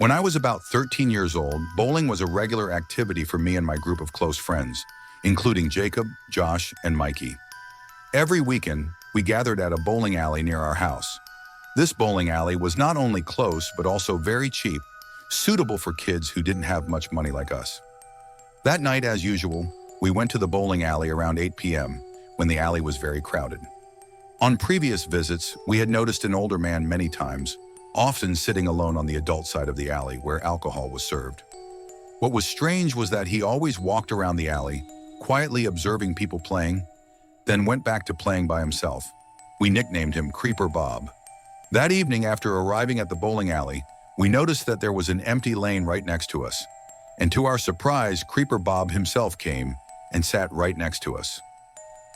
When I was about 13 years old, bowling was a regular activity for me and my group of close friends, including Jacob, Josh, and Mikey. Every weekend, we gathered at a bowling alley near our house. This bowling alley was not only close, but also very cheap, suitable for kids who didn't have much money like us. That night, as usual, we went to the bowling alley around 8 p.m., when the alley was very crowded. On previous visits, we had noticed an older man many times, often sitting alone on the adult side of the alley where alcohol was served. What was strange was that he always walked around the alley, quietly observing people playing, then went back to playing by himself. We nicknamed him Creeper Bob. That evening, after arriving at the bowling alley, we noticed that there was an empty lane right next to us. And to our surprise, Creeper Bob himself came and sat right next to us.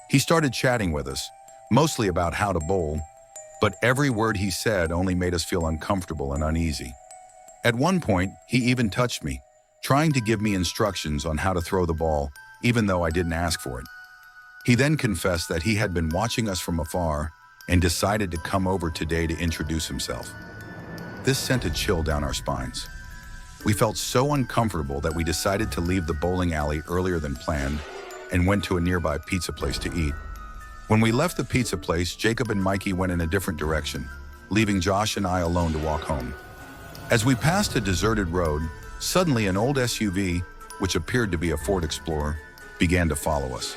He started chatting with us, mostly about how to bowl, but every word he said only made us feel uncomfortable and uneasy. At one point, he even touched me, trying to give me instructions on how to throw the ball, even though I didn't ask for it. He then confessed that he had been watching us from afar and decided to come over today to introduce himself. This sent a chill down our spines. We felt so uncomfortable that we decided to leave the bowling alley earlier than planned and went to a nearby pizza place to eat. When we left the pizza place, Jacob and Mikey went in a different direction, leaving Josh and I alone to walk home. As we passed a deserted road, suddenly an old SUV, which appeared to be a Ford Explorer, began to follow us.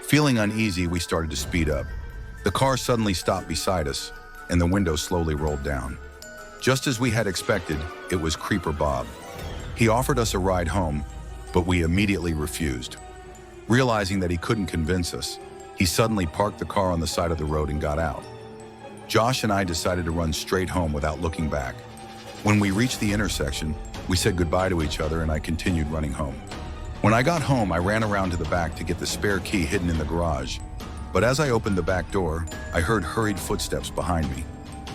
Feeling uneasy, we started to speed up. The car suddenly stopped beside us, and the window slowly rolled down. Just as we had expected, it was Creeper Bob. He offered us a ride home, but we immediately refused. Realizing that he couldn't convince us, he suddenly parked the car on the side of the road and got out. Josh and I decided to run straight home without looking back. When we reached the intersection, we said goodbye to each other and I continued running home. When I got home, I ran around to the back to get the spare key hidden in the garage. But as I opened the back door, I heard hurried footsteps behind me.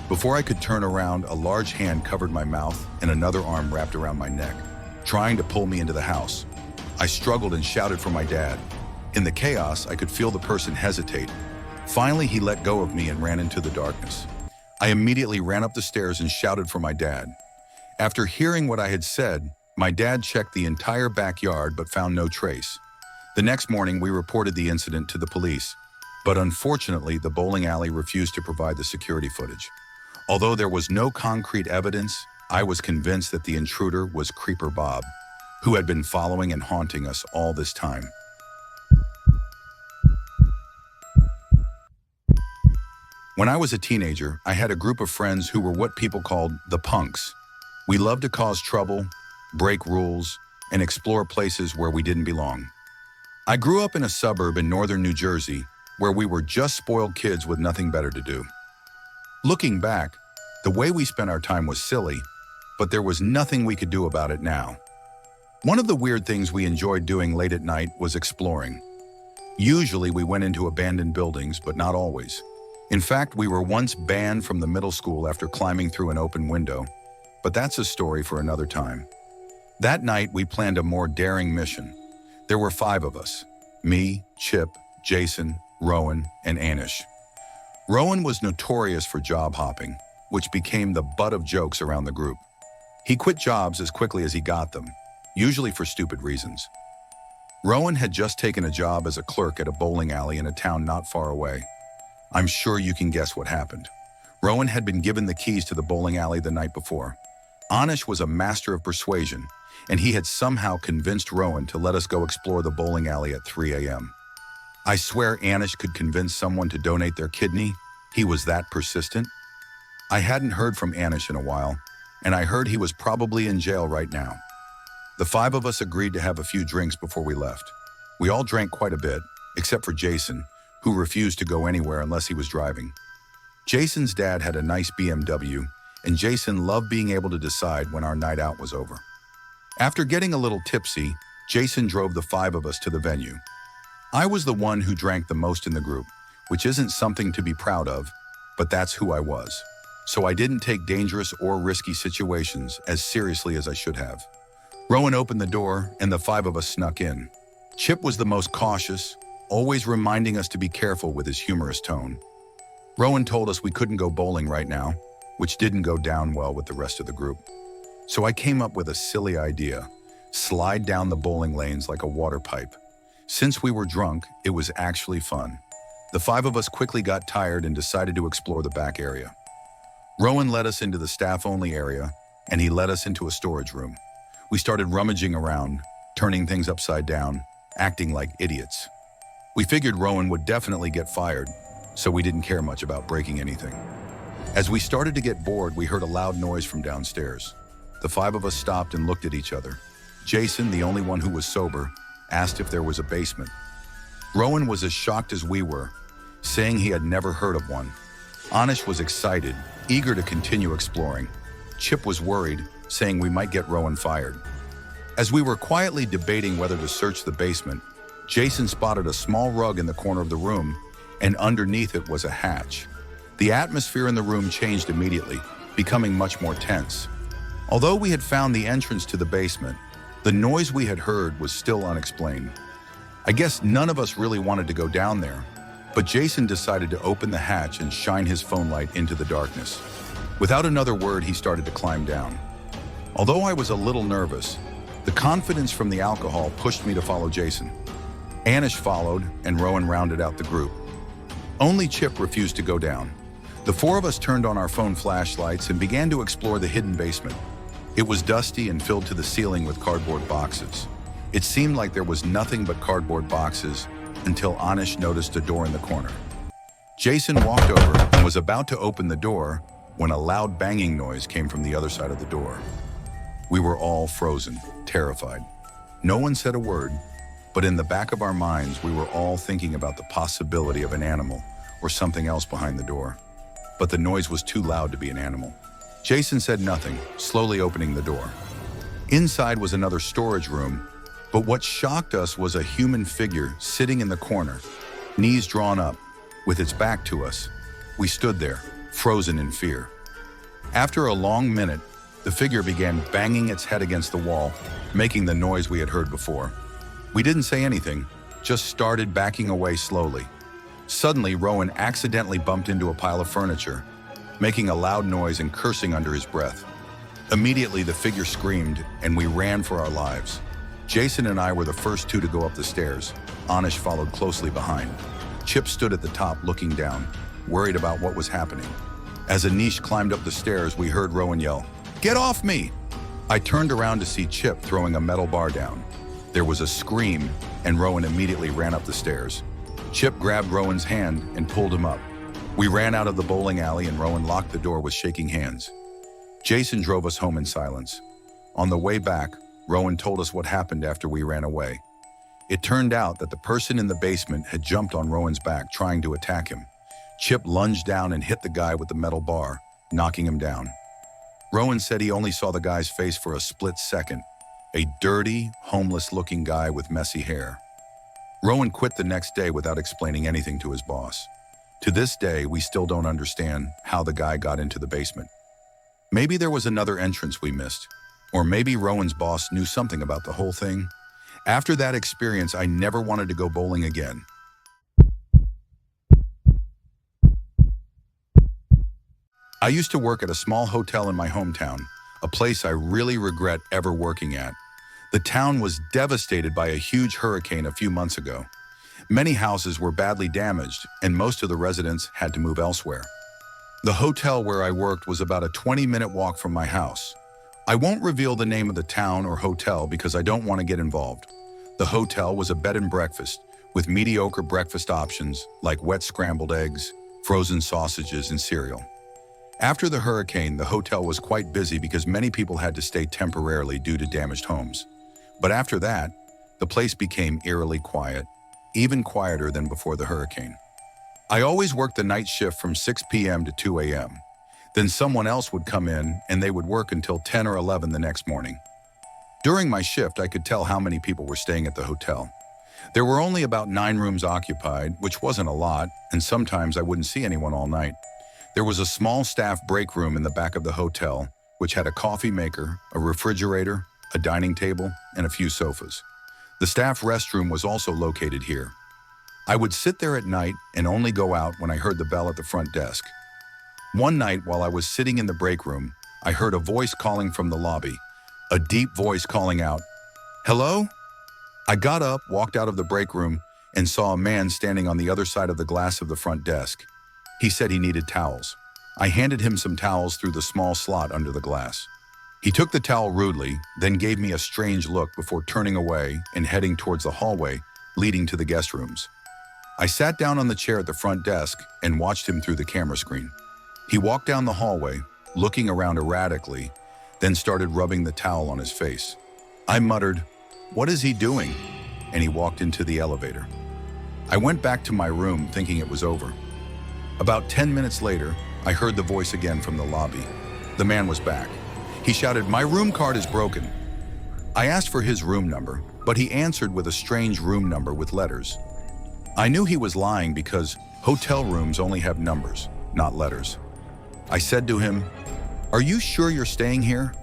Before I could turn around, a large hand covered my mouth and another arm wrapped around my neck, trying to pull me into the house. I struggled and shouted for my dad. In the chaos, I could feel the person hesitate. Finally, he let go of me and ran into the darkness. I immediately ran up the stairs and shouted for my dad. After hearing what I had said, my dad checked the entire backyard but found no trace. The next morning, we reported the incident to the police, but unfortunately, the bowling alley refused to provide the security footage. Although there was no concrete evidence, I was convinced that the intruder was Creeper Bob, who had been following and haunting us all this time. When I was a teenager, I had a group of friends who were what people called the punks. We loved to cause trouble, break rules, and explore places where we didn't belong. I grew up in a suburb in northern New Jersey where we were just spoiled kids with nothing better to do. Looking back, the way we spent our time was silly, but there was nothing we could do about it now. One of the weird things we enjoyed doing late at night was exploring. Usually we went into abandoned buildings, but not always. In fact, we were once banned from the middle school after climbing through an open window, but that's a story for another time. That night, we planned a more daring mission. There were 5 of us: me, Chip, Jason, Rowan, and Anish. Rowan was notorious for job hopping, which became the butt of jokes around the group. He quit jobs as quickly as he got them, usually for stupid reasons. Rowan had just taken a job as a clerk at a bowling alley in a town not far away. I'm sure you can guess what happened. Rowan had been given the keys to the bowling alley the night before. Anish was a master of persuasion, and he had somehow convinced Rowan to let us go explore the bowling alley at 3 a.m. I swear Anish could convince someone to donate their kidney. He was that persistent. I hadn't heard from Anish in a while, and I heard he was probably in jail right now. The 5 of us agreed to have a few drinks before we left. We all drank quite a bit, except for Jason, who refused to go anywhere unless he was driving. Jason's dad had a nice BMW, and Jason loved being able to decide when our night out was over. After getting a little tipsy, Jason drove the 5 of us to the venue. I was the one who drank the most in the group, which isn't something to be proud of, but that's who I was. So I didn't take dangerous or risky situations as seriously as I should have. Rowan opened the door, and the 5 of us snuck in. Chip was the most cautious, always reminding us to be careful with his humorous tone. Rowan told us we couldn't go bowling right now, which didn't go down well with the rest of the group. So I came up with a silly idea: slide down the bowling lanes like a water pipe. Since we were drunk, it was actually fun. The five of us quickly got tired and decided to explore the back area. Rowan led us into the staff-only area, and he led us into a storage room. We started rummaging around, turning things upside down, acting like idiots. We figured Rowan would definitely get fired, so we didn't care much about breaking anything. As we started to get bored, we heard a loud noise from downstairs. The five of us stopped and looked at each other. Jason, the only one who was sober, asked if there was a basement. Rowan was as shocked as we were, saying he had never heard of one. Anish was excited, eager to continue exploring. Chip was worried, saying we might get Rowan fired. As we were quietly debating whether to search the basement, Jason spotted a small rug in the corner of the room, and underneath it was a hatch. The atmosphere in the room changed immediately, becoming much more tense. Although we had found the entrance to the basement, the noise we had heard was still unexplained. I guess none of us really wanted to go down there, but Jason decided to open the hatch and shine his phone light into the darkness. Without another word, he started to climb down. Although I was a little nervous, the confidence from the alcohol pushed me to follow Jason. Anish followed, and Rowan rounded out the group. Only Chip refused to go down. The four of us turned on our phone flashlights and began to explore the hidden basement. It was dusty and filled to the ceiling with cardboard boxes. It seemed like there was nothing but cardboard boxes until Anish noticed a door in the corner. Jason walked over and was about to open the door when a loud banging noise came from the other side of the door. We were all frozen, terrified. No one said a word, but in the back of our minds, we were all thinking about the possibility of an animal or something else behind the door. But the noise was too loud to be an animal. Jason said nothing, slowly opening the door. Inside was another storage room, but what shocked us was a human figure sitting in the corner, knees drawn up, with its back to us. We stood there, frozen in fear. After a long minute, the figure began banging its head against the wall, making the noise we had heard before. We didn't say anything, just started backing away slowly. Suddenly, Rowan accidentally bumped into a pile of furniture, making a loud noise and cursing under his breath. Immediately, the figure screamed, and we ran for our lives. Jason and I were the first two to go up the stairs. Anish followed closely behind. Chip stood at the top looking down, worried about what was happening. As Anish climbed up the stairs, we heard Rowan yell, "Get off me!" I turned around to see Chip throwing a metal bar down. There was a scream, and Rowan immediately ran up the stairs. Chip grabbed Rowan's hand and pulled him up. We ran out of the bowling alley, and Rowan locked the door with shaking hands. Jason drove us home in silence. On the way back, Rowan told us what happened after we ran away. It turned out that the person in the basement had jumped on Rowan's back, trying to attack him. Chip lunged down and hit the guy with the metal bar, knocking him down. Rowan said he only saw the guy's face for a split second, a dirty, homeless-looking guy with messy hair. Rowan quit the next day without explaining anything to his boss. To this day, we still don't understand how the guy got into the basement. Maybe there was another entrance we missed, or maybe Rowan's boss knew something about the whole thing. After that experience, I never wanted to go bowling again. I used to work at a small hotel in my hometown, a place I really regret ever working at. The town was devastated by a huge hurricane a few months ago. Many houses were badly damaged, and most of the residents had to move elsewhere. The hotel where I worked was about a 20-minute walk from my house. I won't reveal the name of the town or hotel because I don't want to get involved. The hotel was a bed and breakfast with mediocre breakfast options like wet scrambled eggs, frozen sausages, and cereal. After the hurricane, the hotel was quite busy because many people had to stay temporarily due to damaged homes. But after that, the place became eerily quiet, even quieter than before the hurricane. I always worked the night shift from 6 p.m. to 2 a.m. Then someone else would come in and they would work until 10 or 11 the next morning. During my shift, I could tell how many people were staying at the hotel. There were only about 9 rooms occupied, which wasn't a lot, and sometimes I wouldn't see anyone all night. There was a small staff break room in the back of the hotel, which had a coffee maker, a refrigerator, a dining table, and a few sofas. The staff restroom was also located here. I would sit there at night and only go out when I heard the bell at the front desk. One night while I was sitting in the break room, I heard a voice calling from the lobby, a deep voice calling out, "Hello?" I got up, walked out of the break room, and saw a man standing on the other side of the glass of the front desk. He said he needed towels. I handed him some towels through the small slot under the glass. He took the towel rudely, then gave me a strange look before turning away and heading towards the hallway leading to the guest rooms. I sat down on the chair at the front desk and watched him through the camera screen. He walked down the hallway, looking around erratically, then started rubbing the towel on his face. I muttered, "What is he doing?" And he walked into the elevator. I went back to my room thinking it was over. About 10 minutes later, I heard the voice again from the lobby. The man was back. He shouted, "My room card is broken." I asked for his room number, but he answered with a strange room number with letters. I knew he was lying because hotel rooms only have numbers, not letters. I said to him, "Are you sure you're staying here?"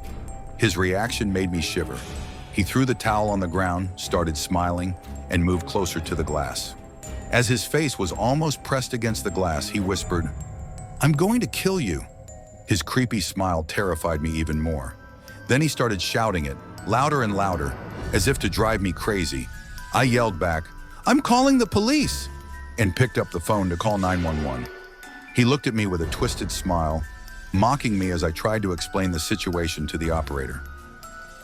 His reaction made me shiver. He threw the towel on the ground, started smiling, and moved closer to the glass. As his face was almost pressed against the glass, he whispered, "I'm going to kill you." His creepy smile terrified me even more. Then he started shouting it, louder and louder, as if to drive me crazy. I yelled back, "I'm calling the police," and picked up the phone to call 911. He looked at me with a twisted smile, mocking me as I tried to explain the situation to the operator.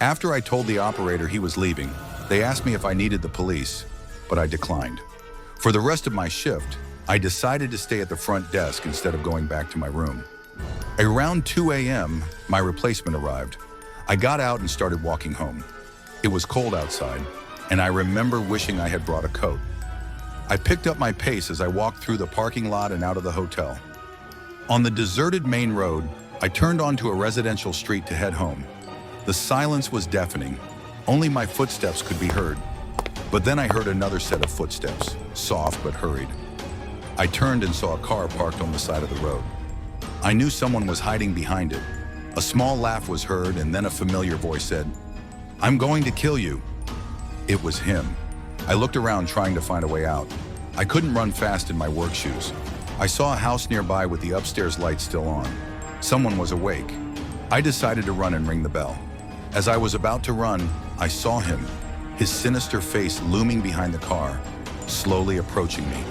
After I told the operator he was leaving, they asked me if I needed the police, but I declined. For the rest of my shift, I decided to stay at the front desk instead of going back to my room. Around 2 a.m., my replacement arrived. I got out and started walking home. It was cold outside, and I remember wishing I had brought a coat. I picked up my pace as I walked through the parking lot and out of the hotel. On the deserted main road, I turned onto a residential street to head home. The silence was deafening. Only my footsteps could be heard. But then I heard another set of footsteps, soft but hurried. I turned and saw a car parked on the side of the road. I knew someone was hiding behind it. A small laugh was heard, and then a familiar voice said, "I'm going to kill you." It was him. I looked around trying to find a way out. I couldn't run fast in my work shoes. I saw a house nearby with the upstairs lights still on. Someone was awake. I decided to run and ring the bell. As I was about to run, I saw him, his sinister face looming behind the car, slowly approaching me.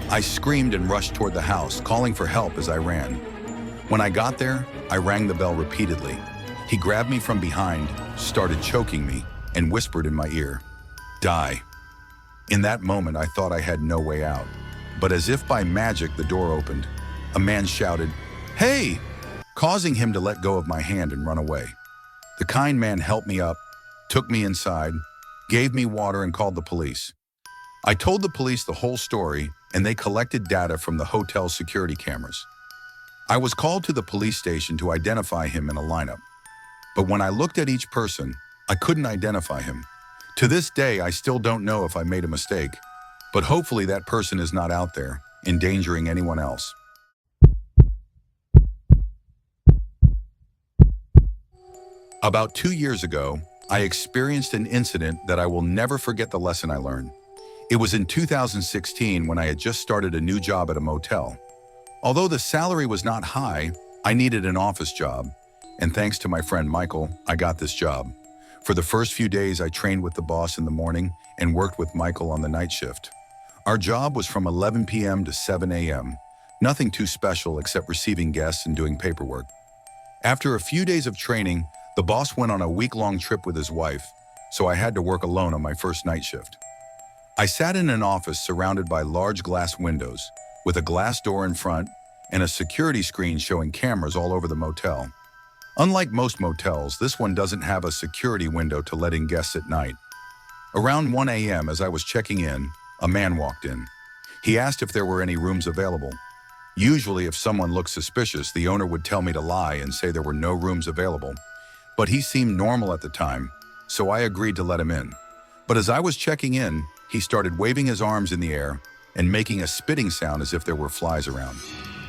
I screamed and rushed toward the house, calling for help as I ran. When I got there, I rang the bell repeatedly. He grabbed me from behind, started choking me, and whispered in my ear, "Die." In that moment, I thought I had no way out. But as if by magic, the door opened. A man shouted, "Hey!" causing him to let go of my hand and run away. The kind man helped me up, took me inside, gave me water, and called the police. I told the police the whole story, and they collected data from the hotel's security cameras. I was called to the police station to identify him in a lineup. But when I looked at each person, I couldn't identify him. To this day, I still don't know if I made a mistake, but hopefully that person is not out there, endangering anyone else. About 2 years ago, I experienced an incident that I will never forget the lesson I learned. It was in 2016 when I had just started a new job at a motel. Although the salary was not high, I needed an office job, and thanks to my friend Michael, I got this job. For the first few days, I trained with the boss in the morning and worked with Michael on the night shift. Our job was from 11 p.m. to 7 a.m., nothing too special except receiving guests and doing paperwork. After a few days of training, the boss went on a week-long trip with his wife, so I had to work alone on my first night shift. I sat in an office surrounded by large glass windows, with a glass door in front and a security screen showing cameras all over the motel. Unlike most motels, this one doesn't have a security window to let in guests at night. Around 1 a.m., as I was checking in, a man walked in. He asked if there were any rooms available. Usually, if someone looked suspicious, the owner would tell me to lie and say there were no rooms available. But he seemed normal at the time, so I agreed to let him in. But as I was checking in, he started waving his arms in the air and making a spitting sound as if there were flies around.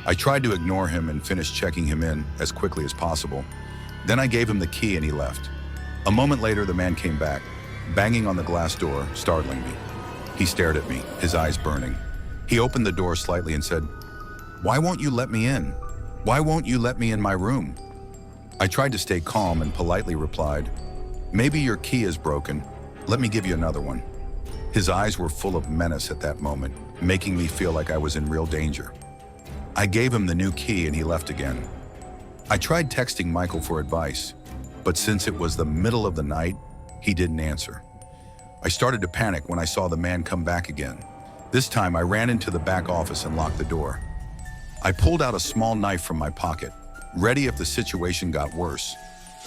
I tried to ignore him and finished checking him in as quickly as possible. Then I gave him the key and he left. A moment later, the man came back, banging on the glass door, startling me. He stared at me, his eyes burning. He opened the door slightly and said, "Why won't you let me in? Why won't you let me in my room?" I tried to stay calm and politely replied, "Maybe your key is broken. Let me give you another one." His eyes were full of menace at that moment, making me feel like I was in real danger. I gave him the new key and he left again. I tried texting Michael for advice, but since it was the middle of the night, he didn't answer. I started to panic when I saw the man come back again. This time I ran into the back office and locked the door. I pulled out a small knife from my pocket, ready if the situation got worse.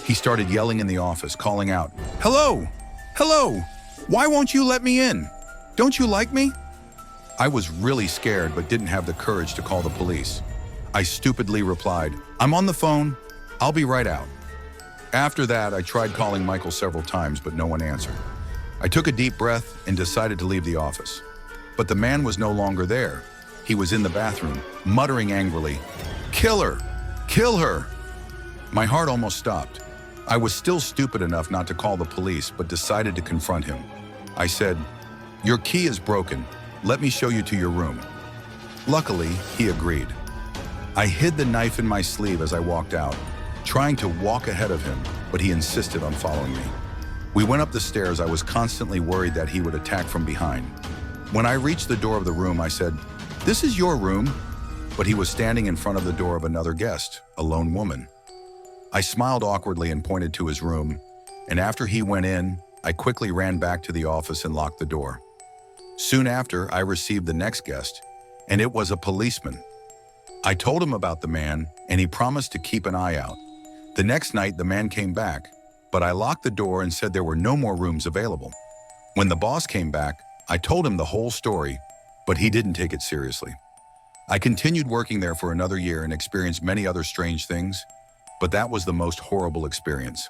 He started yelling in the office, calling out, "Hello! Hello! Why won't you let me in? Don't you like me?" I was really scared but didn't have the courage to call the police. I stupidly replied, "I'm on the phone. I'll be right out." After that, I tried calling Michael several times, but no one answered. I took a deep breath and decided to leave the office. But the man was no longer there. He was in the bathroom, muttering angrily, "Kill her! Kill her!" My heart almost stopped. I was still stupid enough not to call the police, but decided to confront him. I said, "Your key is broken. Let me show you to your room." Luckily, he agreed. I hid the knife in my sleeve as I walked out, trying to walk ahead of him, but he insisted on following me. We went up the stairs. I was constantly worried that he would attack from behind. When I reached the door of the room, I said, "This is your room," but he was standing in front of the door of another guest, a lone woman. I smiled awkwardly and pointed to his room, and after he went in, I quickly ran back to the office and locked the door. Soon after, I received the next guest, and it was a policeman. I told him about the man, and he promised to keep an eye out. The next night, the man came back, but I locked the door and said there were no more rooms available. When the boss came back, I told him the whole story, but he didn't take it seriously. I continued working there for another year and experienced many other strange things, but that was the most horrible experience.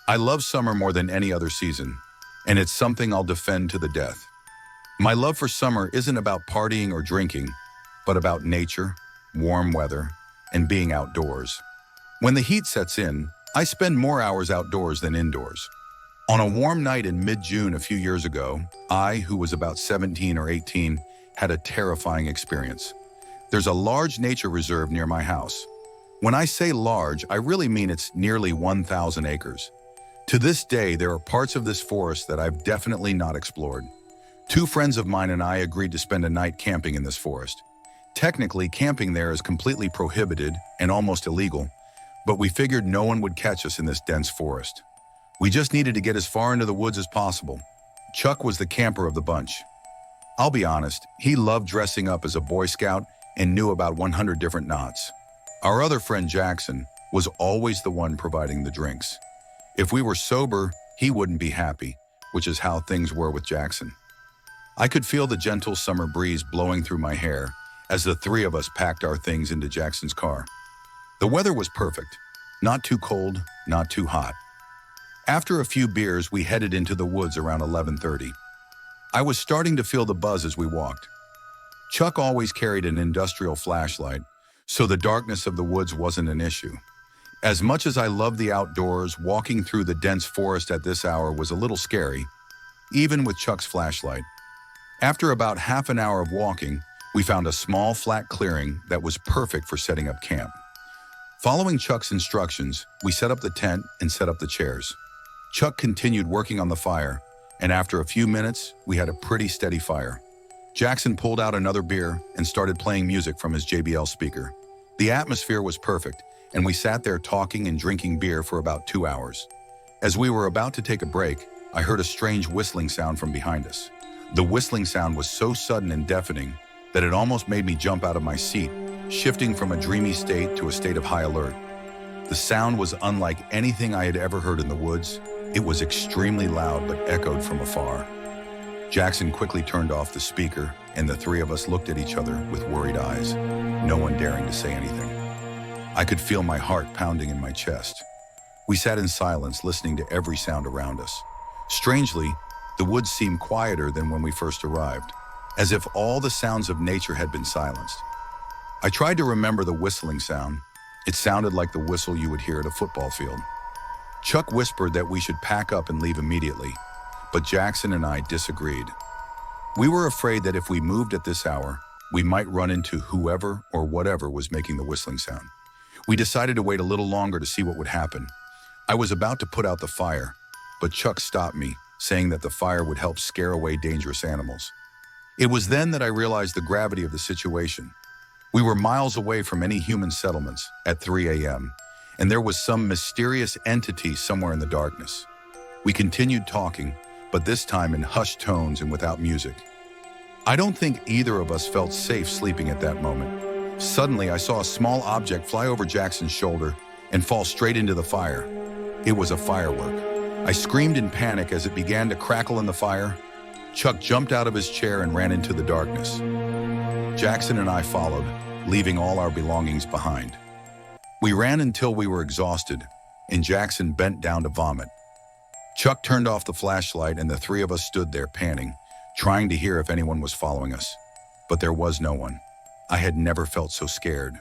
I love summer more than any other season, and it's something I'll defend to the death. My love for summer isn't about partying or drinking, but about nature, warm weather, and being outdoors. When the heat sets in, I spend more hours outdoors than indoors. On a warm night in mid-June a few years ago, I, who was about 17 or 18, had a terrifying experience. There's a large nature reserve near my house. When I say large, I really mean it's nearly 1,000 acres. To this day, there are parts of this forest that I've definitely not explored. Two friends of mine and I agreed to spend a night camping in this forest. Technically, camping there is completely prohibited and almost illegal, but we figured no one would catch us in this dense forest. We just needed to get as far into the woods as possible. Chuck was the camper of the bunch. I'll be honest, he loved dressing up as a Boy Scout and knew about 100 different knots. Our other friend Jackson was always the one providing the drinks. If we were sober, he wouldn't be happy, which is how things were with Jackson. I could feel the gentle summer breeze blowing through my hair as the three of us packed our things into Jackson's car. The weather was perfect, not too cold, not too hot. After a few beers, we headed into the woods around 11:30. I was starting to feel the buzz as we walked. Chuck always carried an industrial flashlight, so the darkness of the woods wasn't an issue. As much as I love the outdoors, walking through the dense forest at this hour was a little scary, even with Chuck's flashlight. After about half an hour of walking, we found a small flat clearing that was perfect for setting up camp. Following Chuck's instructions, we set up the tent and set up the chairs. Chuck continued working on the fire, and after a few minutes, we had a pretty steady fire. Jackson pulled out another beer and started playing music from his JBL speaker. The atmosphere was perfect, and we sat there talking and drinking beer for about 2 hours. As we were about to take a break, I heard a strange whistling sound from behind us. The whistling sound was so sudden and deafening that it almost made me jump out of my seat, shifting from a dreamy state to a state of high alert. The sound was unlike anything I had ever heard in the woods. It was extremely loud but echoed from afar. Jackson quickly turned off the speaker, and the three of us looked at each other with worried eyes, no one daring to say anything. I could feel my heart pounding in my chest. We sat in silence, listening to every sound around us. Strangely, the woods seemed quieter than when we first arrived, as if all the sounds of nature had been silenced. I tried to remember the whistling sound. It sounded like the whistle you would hear at a football field. Chuck whispered that we should pack up and leave immediately, but Jackson and I disagreed. We were afraid that if we moved at this hour, we might run into whoever or whatever was making the whistling sound. We decided to wait a little longer to see what would happen. I was about to put out the fire, but Chuck stopped me, saying that the fire would help scare away dangerous animals. It was then that I realized the gravity of the situation. We were miles away from any human settlements at 3 a.m., and there was some mysterious entity somewhere in the darkness. We continued talking, but this time in hushed tones and without music. I don't think either of us felt safe sleeping at that moment. Suddenly, I saw a small object fly over Jackson's shoulder and fall straight into the fire. It was a firework. I screamed in panic as it began to crackle in the fire. Chuck jumped out of his chair and ran into the darkness. Jackson and I followed, leaving all our belongings behind. We ran until we were exhausted, and Jackson bent down to vomit. Chuck turned off the flashlight, and the three of us stood there panting, trying to hear if anyone was following us. But there was no one. I had never felt so scared.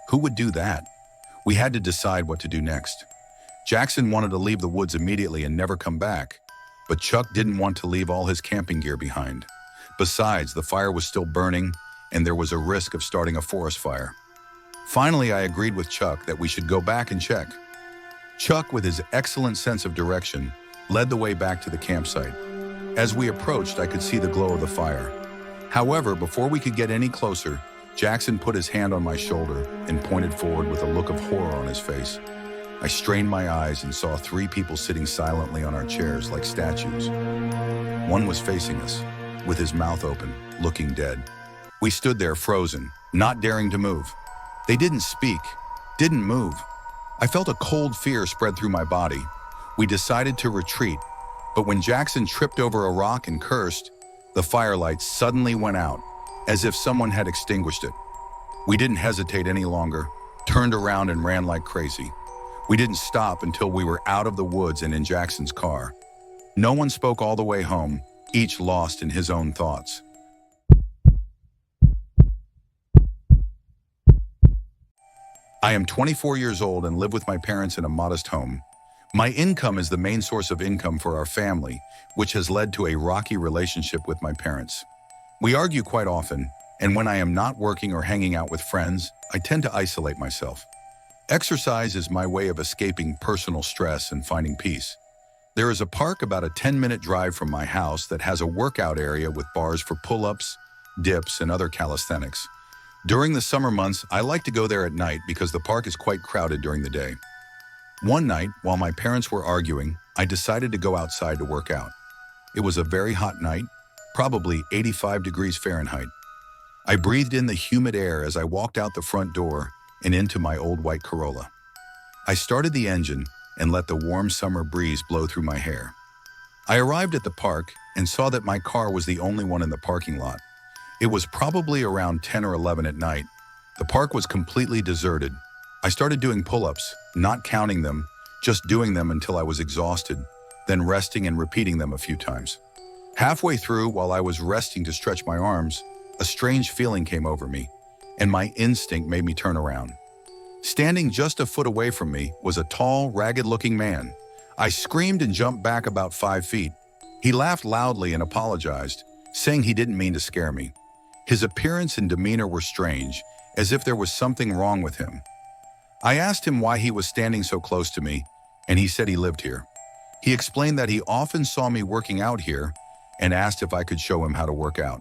Who would do that? We had to decide what to do next. Jackson wanted to leave the woods immediately and never come back, but Chuck didn't want to leave all his camping gear behind. Besides, the fire was still burning, and there was a risk of starting a forest fire. Finally, I agreed with Chuck that we should go back and check. Chuck, with his excellent sense of direction, led the way back to the campsite. As we approached, I could see the glow of the fire. However, before we could get any closer, Jackson put his hand on my shoulder and pointed forward with a look of horror on his face. I strained my eyes and saw three people sitting silently on our chairs like statues. One was facing us, with his mouth open, looking dead. We stood there frozen, not daring to move. They didn't speak, didn't move. I felt a cold fear spread through my body. We decided to retreat, but when Jackson tripped over a rock and cursed, the firelight suddenly went out, as if someone had extinguished it. We didn't hesitate any longer, turned around and ran like crazy. We didn't stop until we were out of the woods and in Jackson's car. No one spoke all the way home, each lost in his own thoughts. I am 24 years old and live with my parents in a modest home. My income is the main source of income for our family, which has led to a rocky relationship with my parents. We argue quite often, and when I am not working or hanging out with friends, I tend to isolate myself. Exercise is my way of escaping personal stress and finding peace. There is a park about a 10-minute drive from my house that has a workout area with bars for pull-ups, dips, and other calisthenics. During the summer months, I like to go there at night because the park is quite crowded during the day. One night, while my parents were arguing, I decided to go outside to work out. It was a very hot night, probably 85 degrees Fahrenheit. I breathed in the humid air as I walked out the front door and into my old white Corolla. I started the engine and let the warm summer breeze blow through my hair. I arrived at the park and saw that my car was the only one in the parking lot. It was probably around 10 or 11 at night. The park was completely deserted. I started doing pull-ups, not counting them, just doing them until I was exhausted, then resting and repeating them a few times. Halfway through, while I was resting to stretch my arms, a strange feeling came over me, and my instinct made me turn around. Standing just a foot away from me was a tall, ragged-looking man. I screamed and jumped back about 5 feet. He laughed loudly and apologized, saying he didn't mean to scare me. His appearance and demeanor were strange, as if there was something wrong with him. I asked him why he was standing so close to me, and he said he lived here. He explained that he often saw me working out here and asked if I could show him how to work out.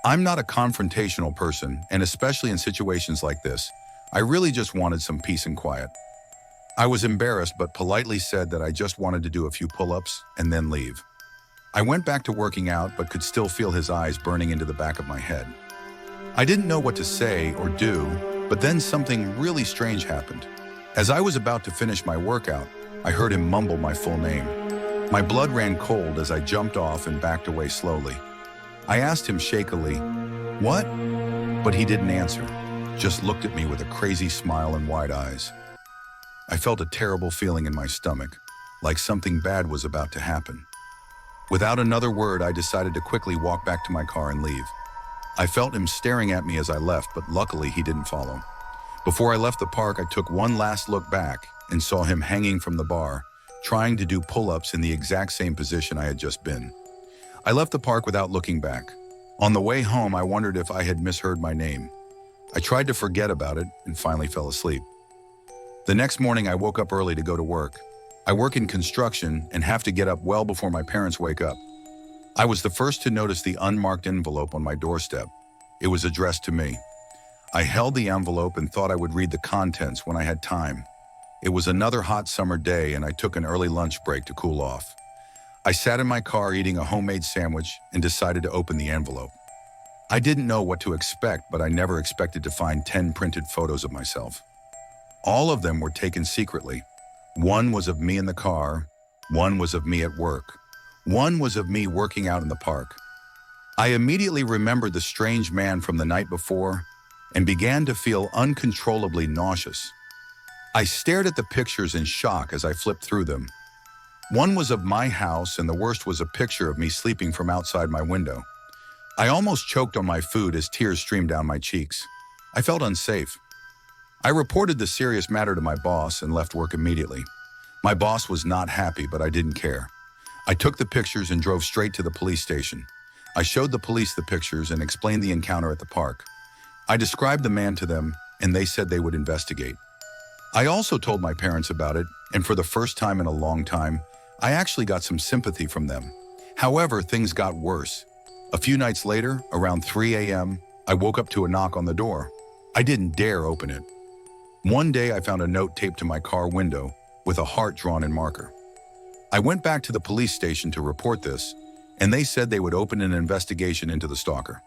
I'm not a confrontational person, and especially in situations like this, I really just wanted some peace and quiet. I was embarrassed but politely said that I just wanted to do a few pull-ups and then leave. I went back to working out but could still feel his eyes burning into the back of my head. I didn't know what to say or do, but then something really strange happened. As I was about to finish my workout, I heard him mumble my full name. My blood ran cold as I jumped off and backed away slowly. I asked him shakily, "What?" But he didn't answer, just looked at me with a crazy smile and wide eyes. I felt a terrible feeling in my stomach, like something bad was about to happen. Without another word, I decided to quickly walk back to my car and leave. I felt him staring at me as I left, but luckily he didn't follow. Before I left the park, I took one last look back and saw him hanging from the bar, trying to do pull-ups in the exact same position I had just been. I left the park without looking back. On the way home, I wondered if I had misheard my name. I tried to forget about it and finally fell asleep. The next morning, I woke up early to go to work. I work in construction and have to get up well before my parents wake up. I was the first to notice the unmarked envelope on my doorstep. It was addressed to me. I held the envelope and thought I would read the contents when I had time. It was another hot summer day and I took an early lunch break to cool off. I sat in my car eating a homemade sandwich and decided to open the envelope. I didn't know what to expect, but I never expected to find 10 printed photos of myself. All of them were taken secretly. One was of me in the car, one was of me at work, one was of me working out in the park. I immediately remembered the strange man from the night before and began to feel uncontrollably nauseous. I stared at the pictures in shock as I flipped through them. One was of my house and the worst was a picture of me sleeping from outside my window. I almost choked on my food as tears streamed down my cheeks. I felt unsafe. I reported the serious matter to my boss and left work immediately. My boss was not happy, but I didn't care. I took the pictures and drove straight to the police station. I showed the police the pictures and explained the encounter at the park. I described the man to them, and they said they would investigate. I also told my parents about it, and for the first time in a long time, I actually got some sympathy from them. However, things got worse. A few nights later, around 3 a.m., I woke up to a knock on the door. I didn't dare open it. One day, I found a note taped to my car window with a heart drawn in marker. I went back to the police station to report this, and they said they would open an investigation into the stalker.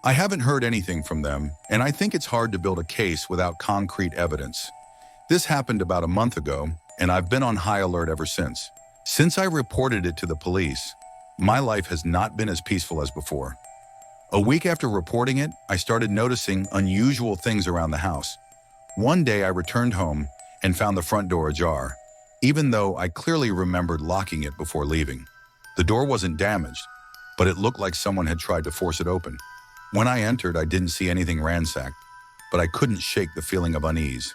I haven't heard anything from them, and I think it's hard to build a case without concrete evidence. This happened about a month ago, and I've been on high alert ever since. Since I reported it to the police, my life has not been as peaceful as before. A week after reporting it, I started noticing unusual things around the house. One day I returned home and found the front door ajar, even though I clearly remembered locking it before leaving. The door wasn't damaged, but it looked like someone had tried to force it open. When I entered, I didn't see anything ransacked, but I couldn't shake the feeling of unease.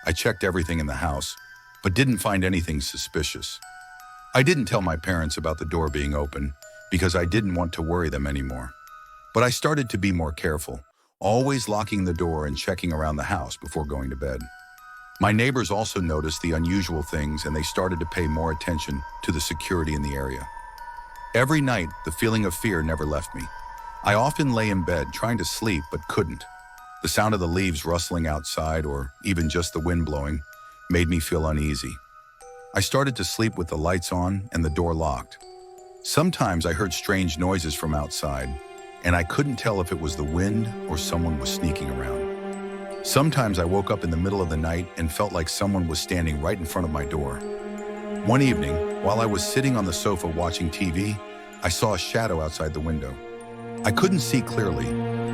I checked everything in the house, but didn't find anything suspicious. I didn't tell my parents about the door being open because I didn't want to worry them anymore. But I started to be more careful, always locking the door and checking around the house before going to bed. My neighbors also noticed the unusual things and they started to pay more attention to the security in the area. Every night, the feeling of fear never left me. I often lay in bed trying to sleep but couldn't. The sound of the leaves rustling outside or even just the wind blowing made me feel uneasy. I started to sleep with the lights on and the door locked. Sometimes I heard strange noises from outside, and I couldn't tell if it was the wind or someone was sneaking around. Sometimes I woke up in the middle of the night and felt like someone was standing right in front of my door. One evening, while I was sitting on the sofa watching TV, I saw a shadow outside the window. I couldn't see clearly,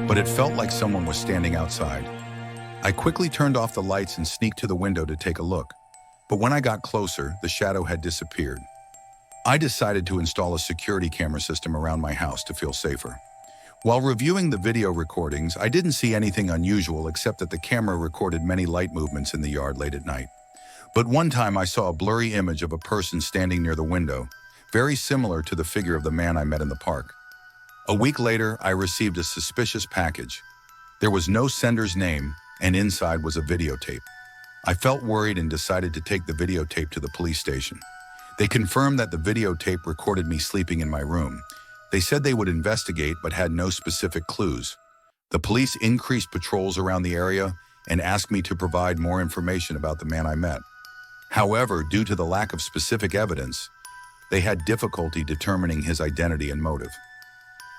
but it felt like someone was standing outside. I quickly turned off the lights and sneaked to the window to take a look. But when I got closer, the shadow had disappeared. I decided to install a security camera system around my house to feel safer. While reviewing the video recordings, I didn't see anything unusual except that the camera recorded many light movements in the yard late at night. But one time I saw a blurry image of a person standing near the window, very similar to the figure of the man I met in the park. A week later, I received a suspicious package. There was no sender's name, and inside was a videotape. I felt worried and decided to take the videotape to the police station. They confirmed that the videotape recorded me sleeping in my room. They said they would investigate but had no specific clues. The police increased patrols around the area and asked me to provide more information about the man I met. However, due to the lack of specific evidence, they had difficulty determining his identity and motive.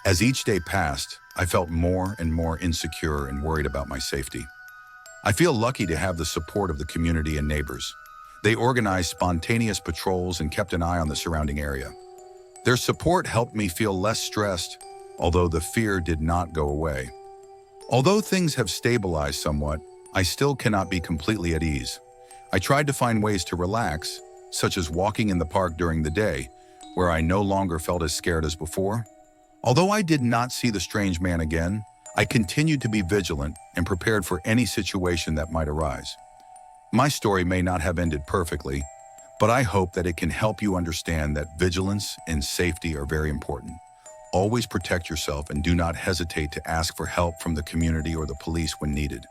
As each day passed, I felt more and more insecure and worried about my safety. I feel lucky to have the support of the community and neighbors. They organized spontaneous patrols and kept an eye on the surrounding area. Their support helped me feel less stressed, although the fear did not go away. Although things have stabilized somewhat, I still cannot be completely at ease. I tried to find ways to relax, such as walking in the park during the day, where I no longer felt as scared as before. Although I did not see the strange man again, I continued to be vigilant and prepared for any situation that might arise. My story may not have ended perfectly, but I hope that it can help you understand that vigilance and safety are very important. Always protect yourself and do not hesitate to ask for help from the community or the police when needed.